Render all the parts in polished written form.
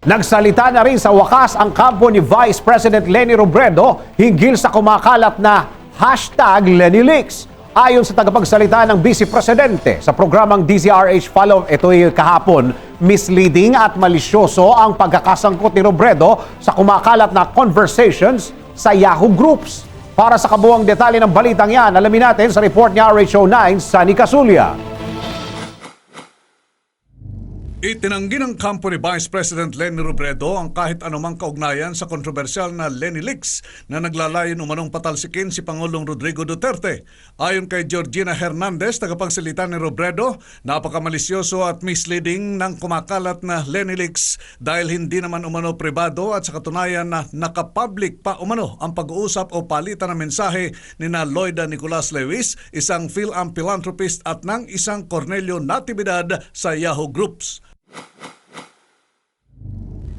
Nagsalita na rin sa wakas ang kampo ni Vice President Leni Robredo hinggil sa kumakalat na #LeniLeaks. Ayon sa tagapagsalita ng Vice Presidente sa programang DZRH Follow, ito'y kahapon, misleading at malisyoso ang pagkakasangkot ni Robredo sa kumakalat na conversations sa Yahoo Groups. Para sa kabuuang detalye ng balitang yan, alamin natin sa report ni RHO9, Sunny Casulia. Itinanggi ng kampo ni Vice President Leni Robredo ang kahit anumang kaugnayan sa kontrobersyal na LeniLeaks na naglalayon umanong patalsikin si Pangulong Rodrigo Duterte. Ayon kay Georgina Hernandez, tagapagsalita ni Robredo, napakamalisyoso at misleading ng kumakalat na LeniLeaks dahil hindi naman umano pribado at sa katunayan na nakapublic pa umano ang pag-uusap o palitan ng mensahe ni na Loida Nicolas Lewis, isang philanthropist at ng isang Cornelio Natividad sa Yahoo Groups.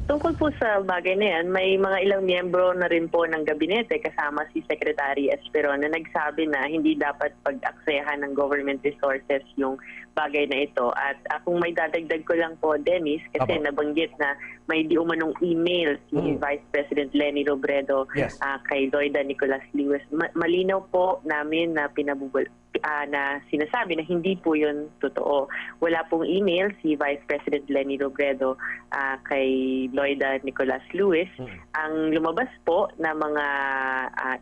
Tungkol po sa bagay na yan, may mga ilang miyembro na rin po ng gabinete kasama si Secretary Esperon na nagsabi na hindi dapat pag-aksayahan ng government resources yung bagay na ito. At kung may dadagdag ko lang po, Dennis, kasi nabanggit na may di umanong email si Vice President Leni Robredo kay Loida Nicolas Lewis. Malinaw po namin na na sinasabi na hindi po yun totoo. Wala pong email si Vice President Leni Robredo kay Loida Nicolas Lewis. Ang lumabas po na mga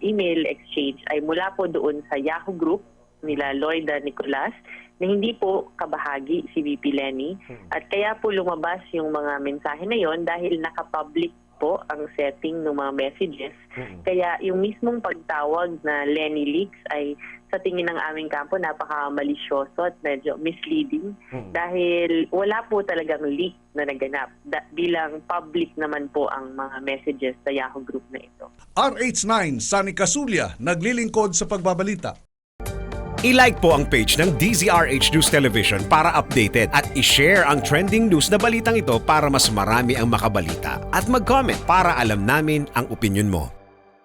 email exchange ay mula po doon sa Yahoo Group nila Loida Nicolas na hindi po kabahagi si VP Leni. At kaya po lumabas yung mga mensahe na yon dahil nakapublic po ang setting ng mga messages. Kaya yung mismong pagtawag na LeniLeaks ay sa tingin ng aming kampo napaka-malisyoso at medyo misleading dahil wala po talagang leak na naganap. Bilang public naman po ang mga messages sa Yahoo Group na ito. RH9, Sunny Casulia, naglilingkod sa pagbabalita. I-like po ang page ng DZRH News Television para updated at i-share ang trending news na balitang ito para mas marami ang makabalita. At mag-comment para alam namin ang opinion mo.